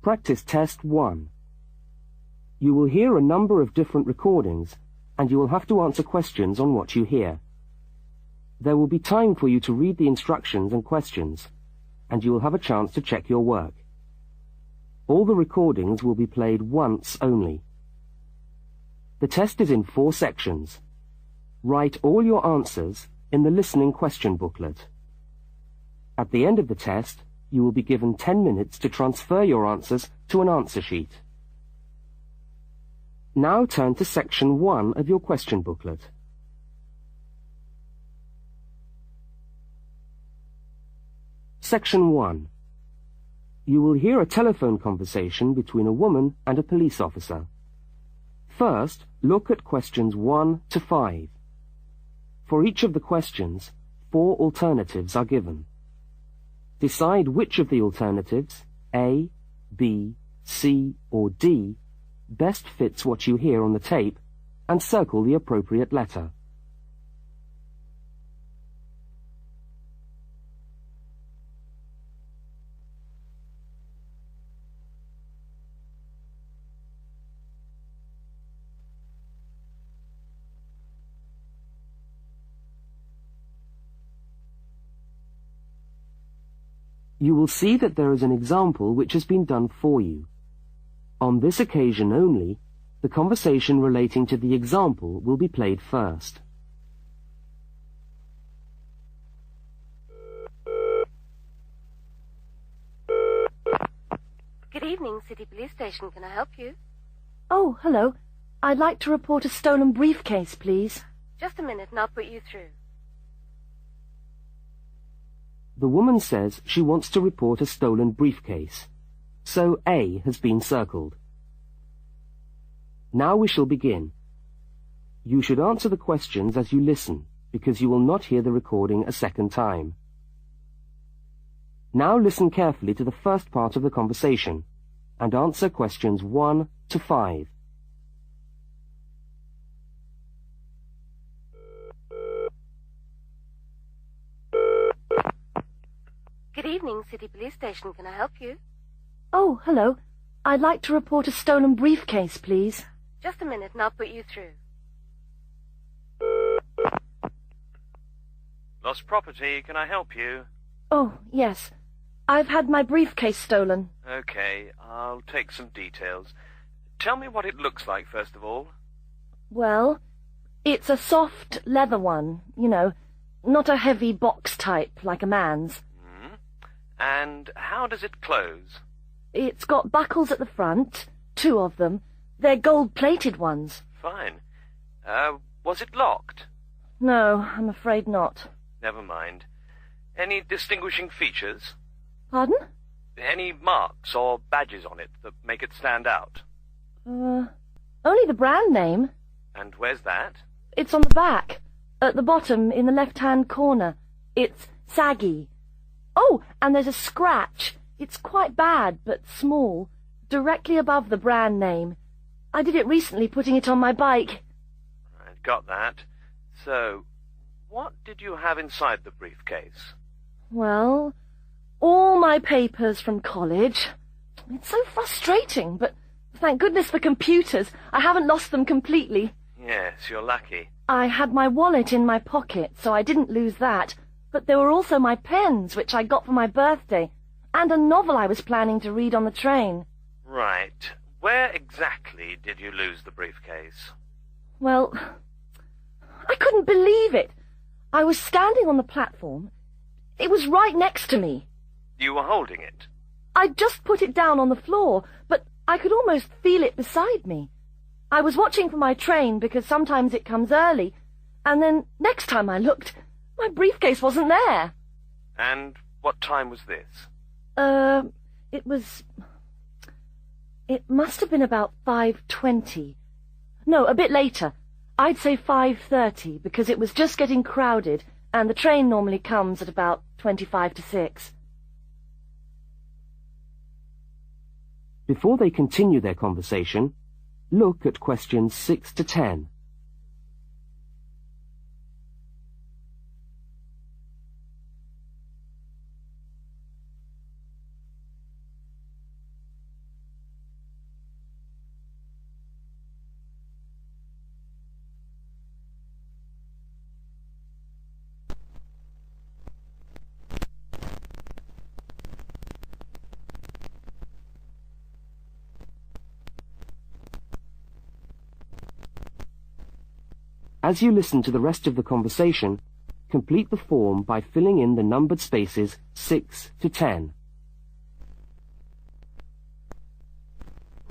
Practice Test 1. You will hear a number of different recordings, and you will have to answer questions on what you hear. There will be time for you to read the instructions and questions, and you will have a chance to check your work. All the recordings will be played once only. The test is in 4 sections. Write all your answers in the listening question booklet. At the end of the test, you will be given 10 minutes to transfer your answers to an answer sheet. Now turn to section 1 of your question booklet. Section 1. You will hear a telephone conversation between a woman and a police officer. First, look at questions 1 to 5. For each of the questions, 4 alternatives are given. Decide which of the alternatives, A, B, C, or D, best fits what you hear on the tape, and circle the appropriate letter. You will see that there is an example which has been done for you. On this occasion only, the conversation relating to the example will be played first. Good evening, City Police Station. Can I help you? Oh, hello. I'd like to report a stolen briefcase, please. Just a minute and I'll put you through. The woman says she wants to report a stolen briefcase, so A has been circled. Now we shall begin. You should answer the questions as you listen, because you will not hear the recording a second time. Now listen carefully to the first part of the conversation, and answer questions 1 to 5. Good evening, City Police Station. Can I help you? Oh, hello. I'd like to report a stolen briefcase, please. Just a minute and I'll put you through. Lost property, can I help you? Oh, yes. I've had my briefcase stolen. Okay, I'll take some details. Tell me what it looks like, first of all. Well, it's a soft leather one, you know, not a heavy box type like a man's. And how does it close? It's got buckles at the front, 2 of them. They're gold-plated ones. Fine. Was it locked? No, I'm afraid not. Never mind. Any distinguishing features? Pardon? Any marks or badges on it that make it stand out? Only the brand name. And where's that? It's on the back, at the bottom in the left-hand corner. It's saggy. Oh, and there's a scratch. It's quite bad, but small, directly above the brand name. I did it recently, putting it on my bike. I got that. So, what did you have inside the briefcase? Well, all my papers from college. It's so frustrating, but thank goodness for computers. I haven't lost them completely. Yes, you're lucky. I had my wallet in my pocket, so I didn't lose that. But there were also my pens, which I got for my birthday, and a novel I was planning to read on the train. Right. Where exactly did you lose the briefcase? Well, I couldn't believe it. I was standing on the platform. It was right next to me. You were holding it? I'd just put it down on the floor, but I could almost feel it beside me. I was watching for my train because sometimes it comes early, and then next time I looked, my briefcase wasn't there. And what time was this? It must have been about 5:20. No, a bit later. I'd say 5:30, because it was just getting crowded, and the train normally comes at about 25 to 6. Before they continue their conversation, look at questions 6 to 10. As you listen to the rest of the conversation, complete the form by filling in the numbered spaces 6 to 10.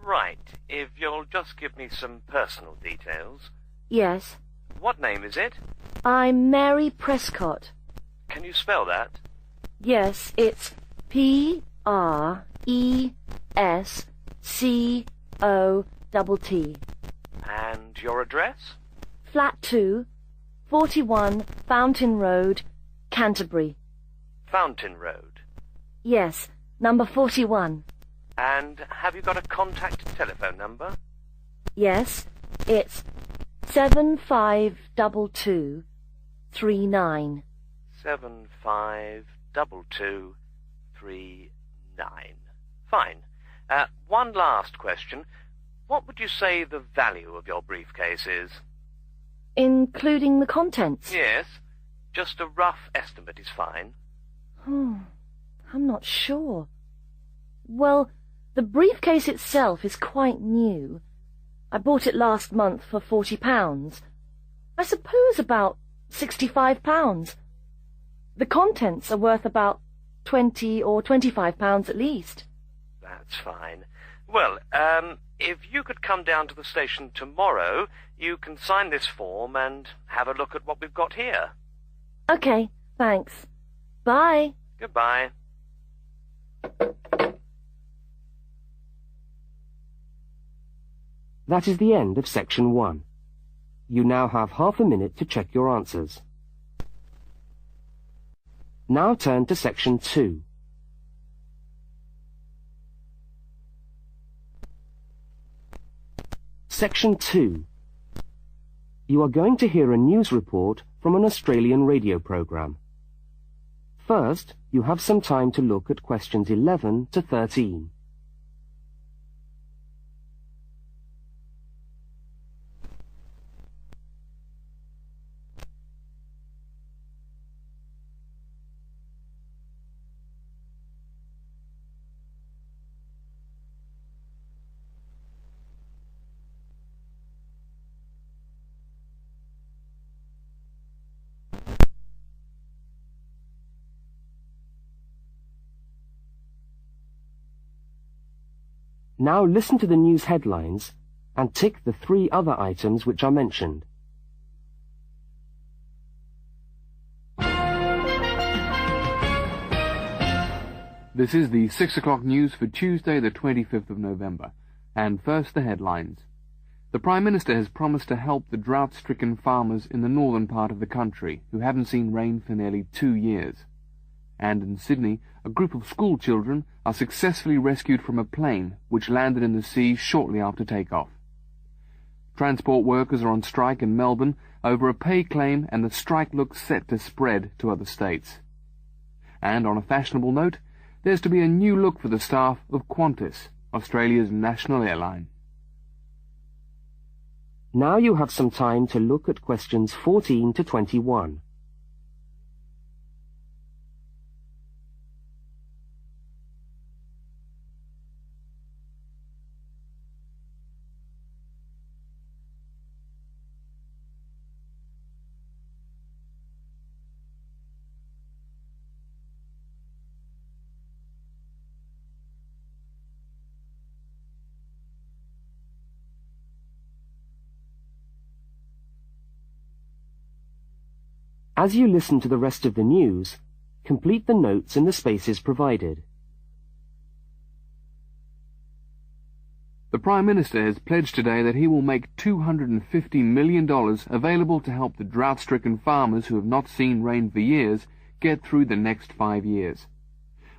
Right. If you'll just give me some personal details. Yes. What name is it? I'm Mary Prescott. Can you spell that? Yes, it's Prescott. And your address? Flat 2, 41 Fountain Road, Canterbury. Fountain Road. Yes, number 41. And have you got a contact telephone number? Yes, it's 752239. 752239. Fine. One last question. What would you say the value of your briefcase is? Including the contents? Yes. Just a rough estimate is fine. I'm not sure. Well, the briefcase itself is quite new. I bought it last month for £40. I suppose about £65. The contents are worth about £20 or £25 at least. That's fine. Well, if you could come down to the station tomorrow, you can sign this form and have a look at what we've got here. Okay, thanks. Bye. Goodbye. That is the end of section 1. You now have half a minute to check your answers. Now turn to section 2. Section 2. You are going to hear a news report from an Australian radio program. First, you have some time to look at questions 11 to 13. Now listen to the news headlines and tick the 3 other items which are mentioned. This is the 6 o'clock news for Tuesday the 25th of November. And first the headlines. The Prime Minister has promised to help the drought-stricken farmers in the northern part of the country who haven't seen rain for nearly 2 years. And in Sydney, a group of school children are successfully rescued from a plane which landed in the sea shortly after takeoff. Transport workers are on strike in Melbourne over a pay claim, and the strike looks set to spread to other states. And on a fashionable note, there's to be a new look for the staff of Qantas, Australia's national airline. Now you have some time to look at questions 14 to 21. As you listen to the rest of the news, complete the notes in the spaces provided. The Prime Minister has pledged today that he will make $250 million available to help the drought-stricken farmers who have not seen rain for years get through the next 5 years.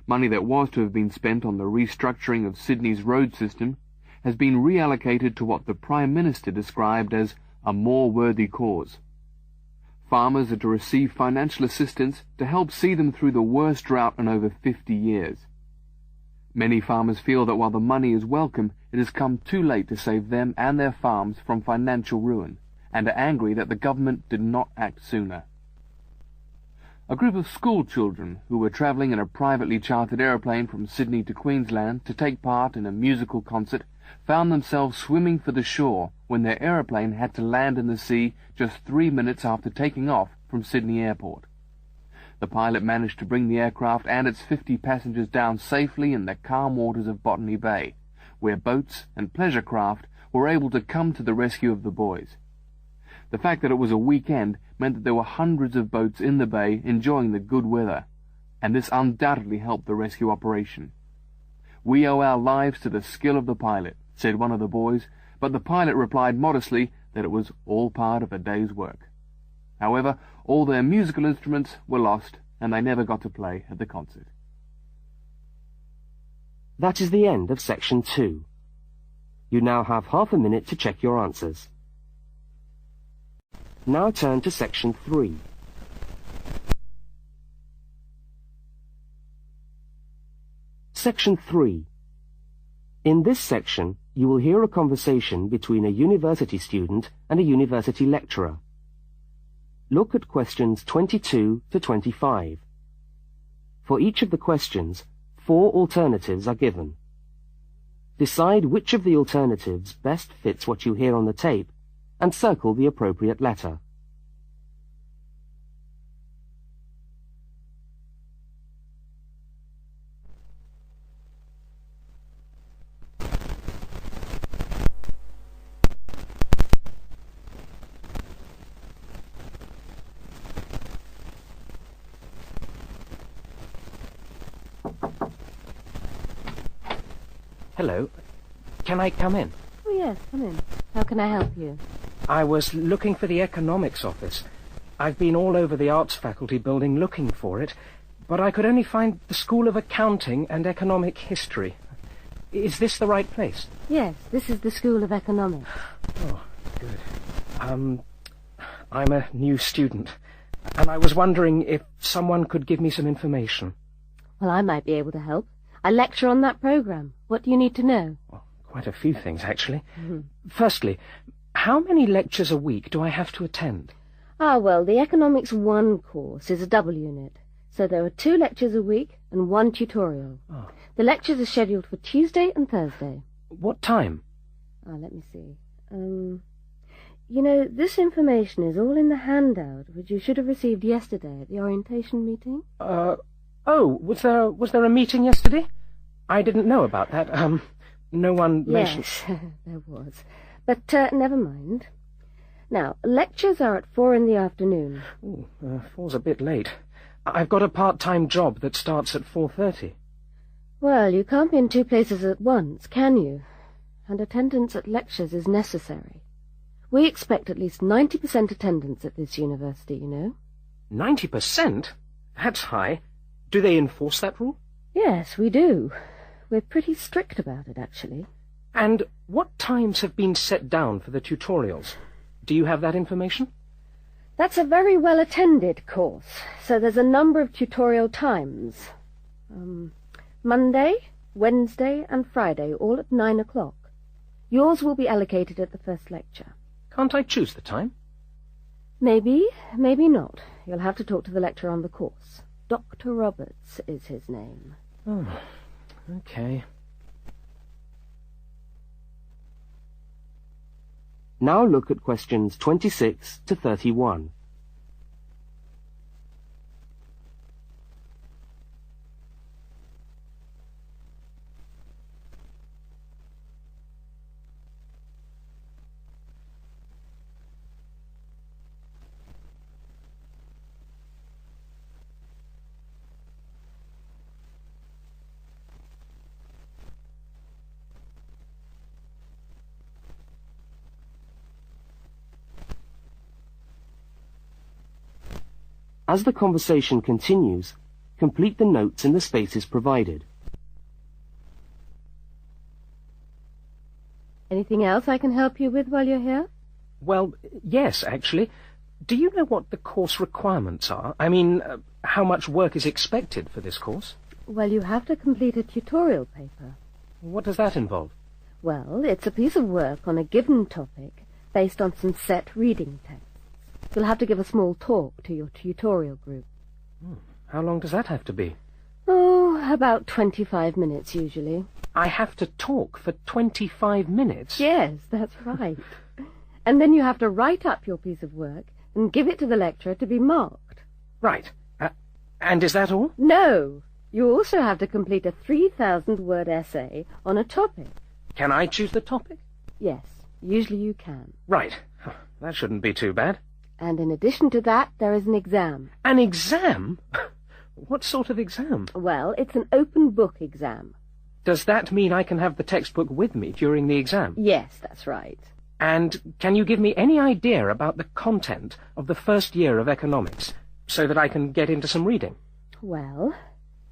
Money that was to have been spent on the restructuring of Sydney's road system has been reallocated to what the Prime Minister described as a more worthy cause. Farmers are to receive financial assistance to help see them through the worst drought in over 50 years. Many farmers feel that while the money is welcome, it has come too late to save them and their farms from financial ruin, and are angry that the government did not act sooner. A group of school children who were travelling in a privately chartered aeroplane from Sydney to Queensland to take part in a musical concert found themselves swimming for the shore when their aeroplane had to land in the sea just 3 minutes after taking off from Sydney Airport. The pilot managed to bring the aircraft and its 50 passengers down safely in the calm waters of Botany Bay, where boats and pleasure craft were able to come to the rescue of the boys. The fact that it was a weekend meant that there were hundreds of boats in the bay enjoying the good weather, and this undoubtedly helped the rescue operation. "We owe our lives to the skill of the pilot," said one of the boys, but the pilot replied modestly that it was all part of the day's work. However, all their musical instruments were lost, and they never got to play at the concert. That is the end of section 2. You now have half a minute to check your answers. Now turn to section 3. Section 3. In this section, you will hear a conversation between a university student and a university lecturer. Look at questions 22 to 25. For each of the questions, 4 alternatives are given. Decide which of the alternatives best fits what you hear on the tape and circle the appropriate letter. Hello. Can I come in? Oh, yes, come in. How can I help you? I was looking for the economics office. I've been all over the arts faculty building looking for it, but I could only find the School of Accounting and Economic History. Is this the right place? Yes, this is the School of Economics. Oh, good. I'm a new student, and I was wondering if someone could give me some information. Well, I might be able to help. I lecture on that program. What do you need to know? Well, quite a few things, actually. Firstly, how many lectures a week do I have to attend? Well, the Economics 1 course is a double unit, so there are 2 lectures a week and 1 tutorial. Oh. The lectures are scheduled for Tuesday and Thursday. What time? Let me see. You know, this information is all in the handout, which you should have received yesterday at the orientation meeting. Oh, was there a meeting yesterday? I didn't know about that. No one mentioned... Yes, there was. But never mind. Now, lectures are at 4 in the afternoon. Ooh, 4's a bit late. I've got a part-time job that starts at 4:30. Well, you can't be in 2 places at once, can you? And attendance at lectures is necessary. We expect at least 90% attendance at this university, you know. 90%? That's high. Do they enforce that rule? Yes, we do. We're pretty strict about it, actually. And what times have been set down for the tutorials? Do you have that information? That's a very well-attended course, so there's a number of tutorial times. Monday, Wednesday, and Friday, all at 9 o'clock. Yours will be allocated at the first lecture. Can't I choose the time? Maybe, maybe not. You'll have to talk to the lecturer on the course. Dr. Roberts is his name. Oh, okay. Now look at questions 26 to 31. As the conversation continues, complete the notes in the spaces provided. Anything else I can help you with while you're here? Well, yes, actually. Do you know what the course requirements are? I mean, how much work is expected for this course? Well, you have to complete a tutorial paper. What does that involve? Well, it's a piece of work on a given topic based on some set reading texts. You'll have to give a small talk to your tutorial group. How long does that have to be? Oh, about 25 minutes usually. I have to talk for 25 minutes? Yes, that's right. And then you have to write up your piece of work and give it to the lecturer to be marked. Right. And is that all? No. You also have to complete a 3,000-word essay on a topic. Can I choose the topic? Yes, usually you can. Right. That shouldn't be too bad. And in addition to that, there is an exam. An exam? What sort of exam? Well, it's an open book exam. Does that mean I can have the textbook with me during the exam? Yes, that's right. And can you give me any idea about the content of the first year of economics, so that I can get into some reading? Well,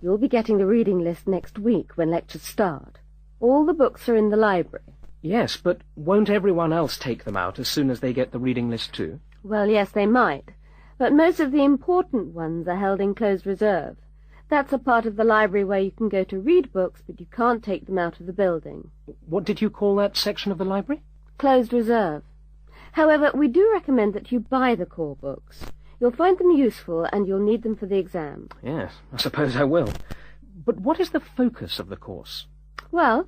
you'll be getting the reading list next week when lectures start. All the books are in the library. Yes, but won't everyone else take them out as soon as they get the reading list too? Well, yes, they might. But most of the important ones are held in closed reserve. That's a part of the library where you can go to read books, but you can't take them out of the building. What did you call that section of the library? Closed reserve. However, we do recommend that you buy the core books. You'll find them useful, and you'll need them for the exam. Yes, I suppose I will. But what is the focus of the course? Well,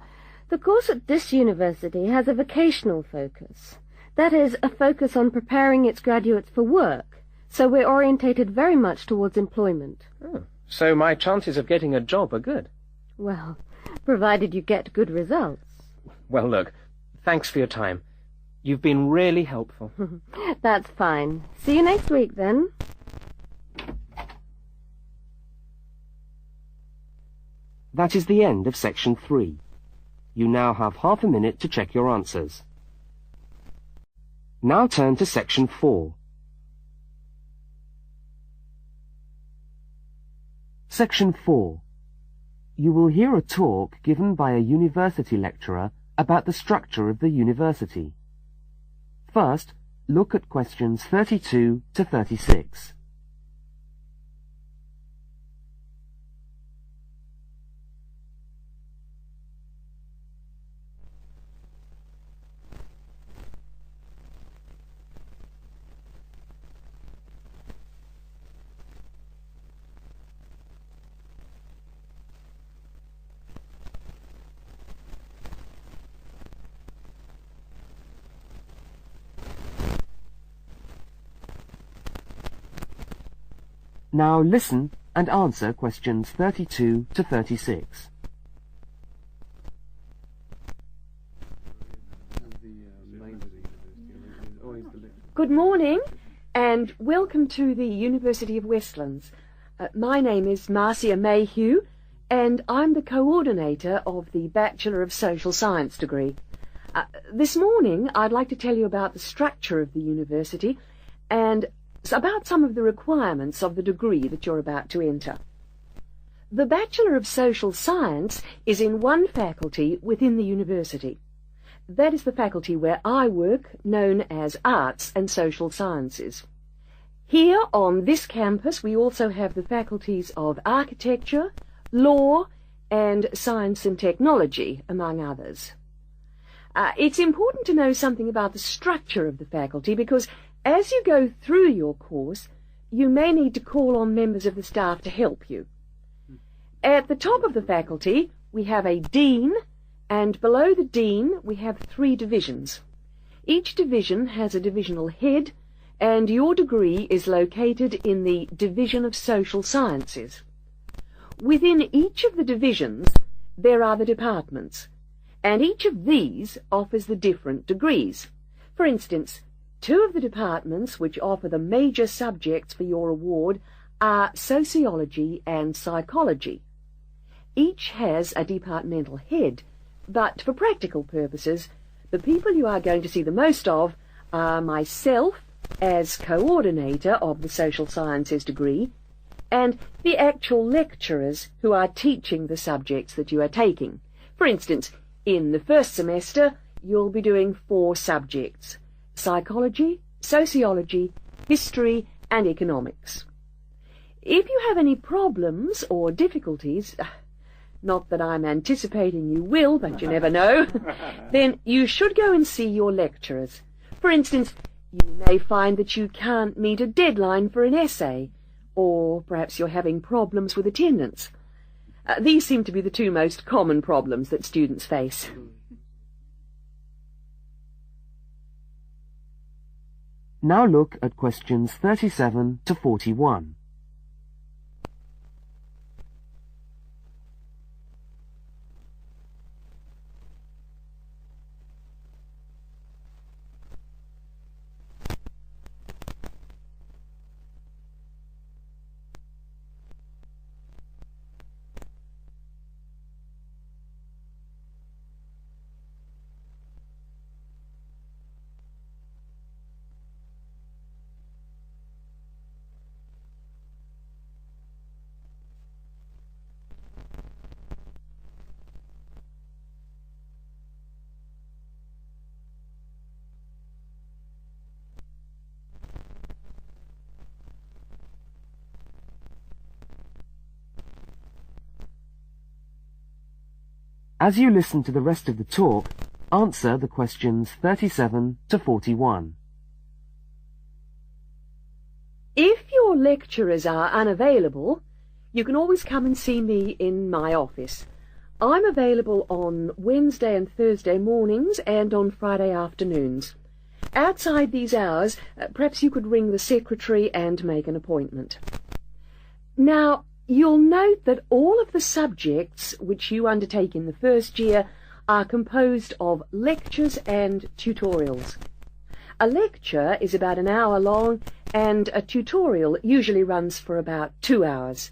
the course at this university has a vocational focus. That is, a focus on preparing its graduates for work, so we're orientated very much towards employment. Oh, so my chances of getting a job are good? Well, provided you get good results. Well, look, thanks for your time. You've been really helpful. That's fine. See you next week, then. That is the end of section 3. You now have half a minute to check your answers. Now turn to section 4. Section 4. You will hear a talk given by a university lecturer about the structure of the university. First, look at questions 32 to 36. Now listen and answer questions 32 to 36. Good morning, and welcome to the University of Westlands. My name is Marcia Mayhew, and I'm the coordinator of the Bachelor of Social Science degree. This morning, I'd like to tell you about the structure of the university and about some of the requirements of the degree that you're about to enter. The Bachelor of Social Science is in one faculty within the university. That is the faculty where I work, known as Arts and Social Sciences. Here on this campus we also have the faculties of Architecture, Law and Science and Technology, among others. It's important to know something about the structure of the faculty because as you go through your course, you may need to call on members of the staff to help you. At the top of the faculty, we have a dean, and below the dean, we have 3 divisions. Each division has a divisional head, and your degree is located in the Division of Social Sciences. Within each of the divisions, there are the departments, and each of these offers the different degrees. For instance, 2 of the departments which offer the major subjects for your award are sociology and psychology. Each has a departmental head, but for practical purposes, the people you are going to see the most of are myself as coordinator of the Social Sciences degree and the actual lecturers who are teaching the subjects that you are taking. For instance, in the first semester, you'll be doing 4 subjects: psychology, sociology, history, and economics. If you have any problems or difficulties, not that I'm anticipating you will, but you never know, then you should go and see your lecturers. For instance, you may find that you can't meet a deadline for an essay, or perhaps you're having problems with attendance. These seem to be the two most common problems that students face. Now look at questions 37 to 41. As you listen to the rest of the talk, answer the questions 37 to 41. If your lecturers are unavailable, you can always come and see me in my office. I'm available on Wednesday and Thursday mornings and on Friday afternoons. Outside these hours, perhaps you could ring the secretary and make an appointment. Now, you'll note that all of the subjects which you undertake in the first year are composed of lectures and tutorials. A lecture is about an hour long, and a tutorial usually runs for about 2 hours.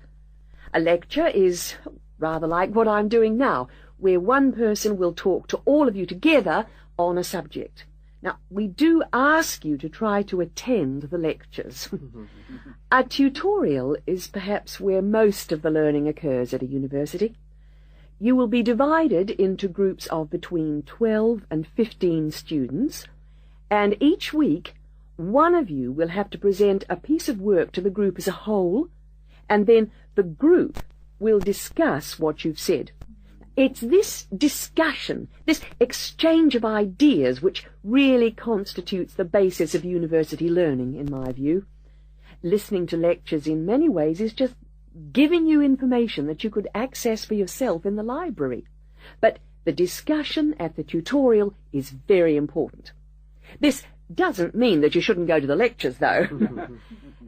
A lecture is rather like what I'm doing now, where one person will talk to all of you together on a subject. Now, we do ask you to try to attend the lectures. A tutorial is perhaps where most of the learning occurs at a university. You will be divided into groups of between 12 and 15 students, and each week one of you will have to present a piece of work to the group as a whole, and then the group will discuss what you've said. It's this discussion, this exchange of ideas, which really constitutes the basis of university learning, in my view. Listening to lectures in many ways is just giving you information that you could access for yourself in the library. But the discussion at the tutorial is very important. This doesn't mean that you shouldn't go to the lectures, though.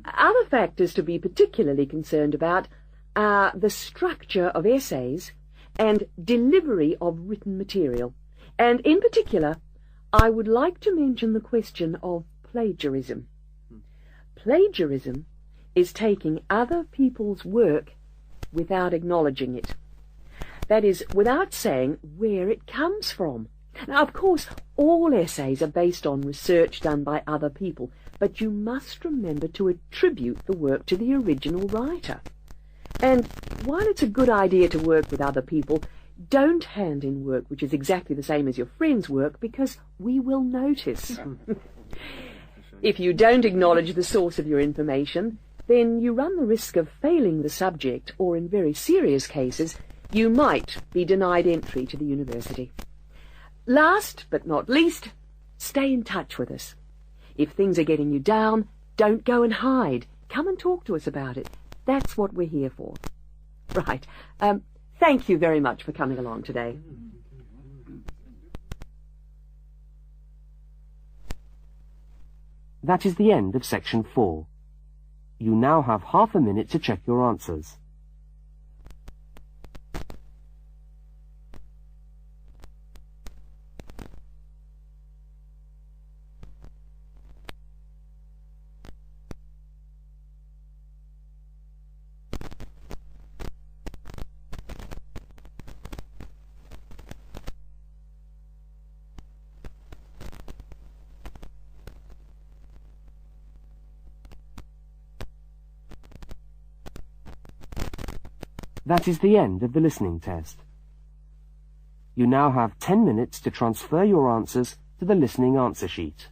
Other factors to be particularly concerned about are the structure of essays and delivery of written material. And in particular, I would like to mention the question of plagiarism. Plagiarism is taking other people's work without acknowledging it. That is, without saying where it comes from. Now, of course, all essays are based on research done by other people, but you must remember to attribute the work to the original writer. And while it's a good idea to work with other people, don't hand in work which is exactly the same as your friend's work, because we will notice. If you don't acknowledge the source of your information, then you run the risk of failing the subject, or in very serious cases, you might be denied entry to the university. Last but not least, stay in touch with us. If things are getting you down, don't go and hide. Come and talk to us about it. That's what we're here for. Right. Thank you very much for coming along today. That is the end of section 4. You now have half a minute to check your answers. That is the end of the listening test. You now have 10 minutes to transfer your answers to the listening answer sheet.